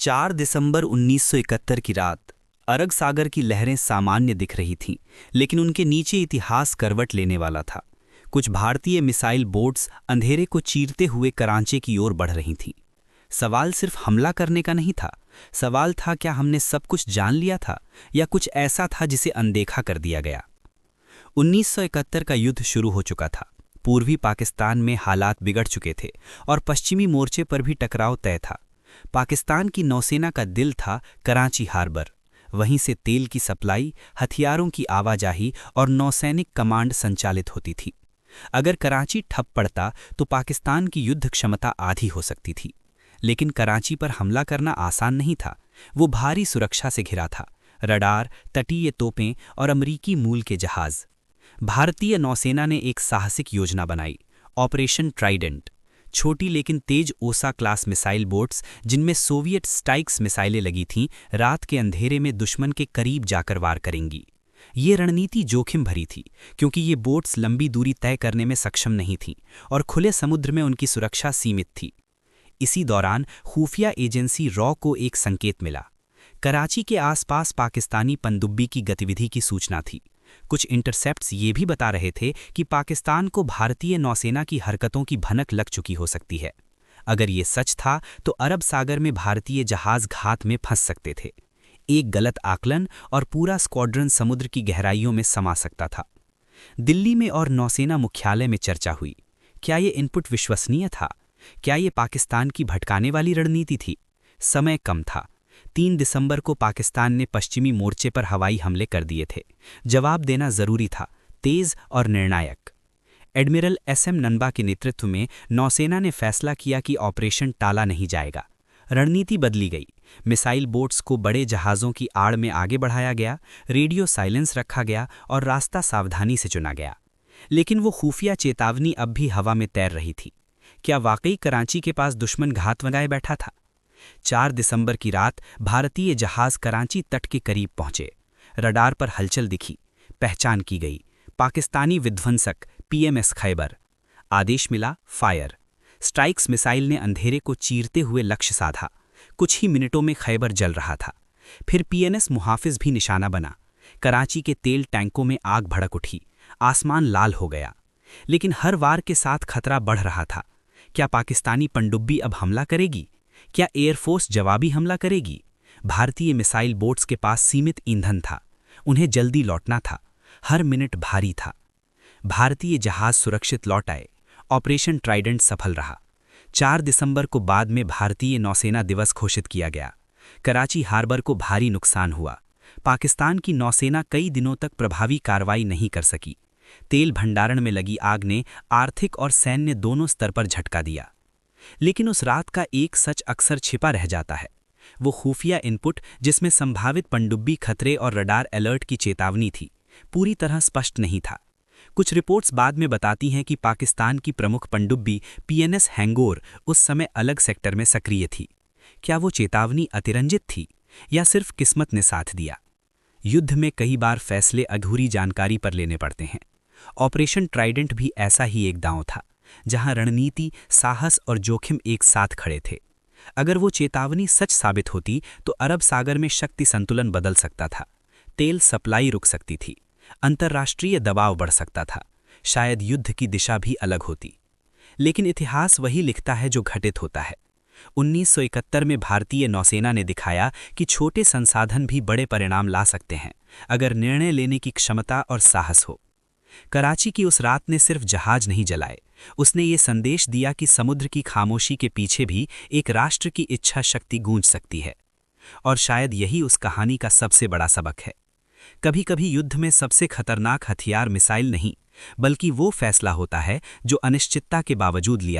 4 दिसंबर 1971 की रात अरब सागर की लहरें सामान्य दिख रही थीं, लेकिन उनके नीचे इतिहास करवट लेने वाला था। कुछ भारतीय मिसाइल बोट्स अंधेरे को चीरते हुए कराची की ओर बढ़ रही थीं। सवाल सिर्फ हमला करने का नहीं था। सवाल था, क्या हमने सब कुछ जान लिया था या कुछ ऐसा था जिसे अनदेखा कर दिया गया। 1971 का युद्ध शुरू हो चुका था। पूर्वी पाकिस्तान में हालात बिगड़ चुके थे और पश्चिमी मोर्चे पर भी टकराव तय था। पाकिस्तान की नौसेना का दिल था कराची हार्बर। वहीं से तेल की सप्लाई, हथियारों की आवाजाही और नौसैनिक कमांड संचालित होती थी। अगर कराची ठप पड़ता तो पाकिस्तान की युद्ध क्षमता आधी हो सकती थी। लेकिन कराची पर हमला करना आसान नहीं था। वो भारी सुरक्षा से घिरा था, रडार, तटीय तोपें और अमरीकी मूल के जहाज। भारतीय नौसेना ने एक साहसिक योजना बनाई, ऑपरेशन ट्राइडेंट। छोटी लेकिन तेज ओसा क्लास मिसाइल बोट्स, जिनमें सोवियत स्टाइक्स मिसाइलें लगी थीं, रात के अंधेरे में दुश्मन के करीब जाकर वार करेंगी। ये रणनीति जोखिम भरी थी, क्योंकि ये बोट्स लंबी दूरी तय करने में सक्षम नहीं थीं और खुले समुद्र में उनकी सुरक्षा सीमित थी। इसी दौरान खुफिया एजेंसी रॉ को एक संकेत मिला। कराची के आसपास पाकिस्तानी पनडुब्बी की गतिविधि की सूचना थी। कुछ इंटरसेप्ट्स ये भी बता रहे थे कि पाकिस्तान को भारतीय नौसेना की हरकतों की भनक लग चुकी हो सकती है। अगर ये सच था तो अरब सागर में भारतीय जहाज घात में फंस सकते थे। एक गलत आकलन और पूरा स्क्वाड्रन समुद्र की गहराइयों में समा सकता था। दिल्ली में और नौसेना मुख्यालय में चर्चा हुई। क्या ये इनपुट विश्वसनीय था? क्या ये पाकिस्तान की भटकाने वाली रणनीति थी? समय कम था। 3 दिसंबर को पाकिस्तान ने पश्चिमी मोर्चे पर हवाई हमले कर दिए थे। जवाब देना जरूरी था, तेज और निर्णायक। एडमिरल एसएम ननबा के नेतृत्व में नौसेना ने फैसला किया कि ऑपरेशन टाला नहीं जाएगा। रणनीति बदली गई। मिसाइल बोट्स को बड़े जहाज़ों की आड़ में आगे बढ़ाया गया, रेडियो साइलेंस रखा गया और रास्ता सावधानी से चुना गया। लेकिन वो खुफिया चेतावनी अब भी हवा में तैर रही थी। क्या वाकई कराची के पास दुश्मन घात लगाए बैठा था? 4 दिसंबर की रात भारतीय जहाज कराची तट के करीब पहुंचे। रडार पर हलचल दिखी, पहचान की गई। पाकिस्तानी विध्वंसक पीएमएस खैबर। आदेश मिला, फायर। स्ट्राइक्स मिसाइल ने अंधेरे को चीरते हुए लक्ष्य साधा। कुछ ही मिनटों में खैबर जल रहा था। फिर पीएनएस मुहाफिज भी निशाना बना। कराची के तेल टैंकों में आग भड़क उठी। आसमान लाल हो गया। लेकिन हर वार के साथ खतरा बढ़ रहा था। क्या पाकिस्तानी पनडुब्बी अब हमला करेगी? क्या एयरफोर्स जवाबी हमला करेगी? भारतीय मिसाइल बोट्स के पास सीमित ईंधन था। उन्हें जल्दी लौटना था। हर मिनट भारी था। भारतीय जहाज सुरक्षित लौट आए। ऑपरेशन ट्राइडेंट सफल रहा। 4 दिसंबर को बाद में भारतीय नौसेना दिवस घोषित किया गया। कराची हार्बर को भारी नुकसान हुआ। पाकिस्तान की नौसेना कई दिनों तक प्रभावी कार्रवाई नहीं कर सकी। तेल भंडारण में लगी आग ने आर्थिक और सैन्य दोनों स्तर पर झटका दिया। लेकिन उस रात का एक सच अक्सर छिपा रह जाता है। वो खुफिया इनपुट, जिसमें संभावित पनडुब्बी खतरे और रडार अलर्ट की चेतावनी थी, पूरी तरह स्पष्ट नहीं था। कुछ रिपोर्ट्स बाद में बताती हैं कि पाकिस्तान की प्रमुख पनडुब्बी पीएनएस हैंगोर उस समय अलग सेक्टर में सक्रिय थी। क्या वो चेतावनी अतिरंजित थी या सिर्फ किस्मत ने साथ दिया? युद्ध में कई बार फैसले अधूरी जानकारी पर लेने पड़ते हैं। ऑपरेशन ट्राइडेंट भी ऐसा ही एक दांव था, जहां रणनीति, साहस और जोखिम एक साथ खड़े थे। अगर वो चेतावनी सच साबित होती तो अरब सागर में शक्ति संतुलन बदल सकता था। तेल सप्लाई रुक सकती थी। अंतर्राष्ट्रीय दबाव बढ़ सकता था। शायद युद्ध की दिशा भी अलग होती। लेकिन इतिहास वही लिखता है जो घटित होता है। 1971 में भारतीय नौसेना ने दिखाया कि छोटे संसाधन भी बड़े परिणाम ला सकते हैं, अगर निर्णय लेने की क्षमता और साहस हो। कराची की उस रात ने सिर्फ जहाज नहीं जलाए, उसने ये संदेश दिया कि समुद्र की खामोशी के पीछे भी एक राष्ट्र की इच्छा शक्ति गूंज सकती है। और शायद यही उस कहानी का सबसे बड़ा सबक है। कभी-कभी युद्ध में सबसे खतरनाक हथियार मिसाइल नहीं, बल्कि वो फैसला होता है जो अनिश्चितता के बावजूद लिया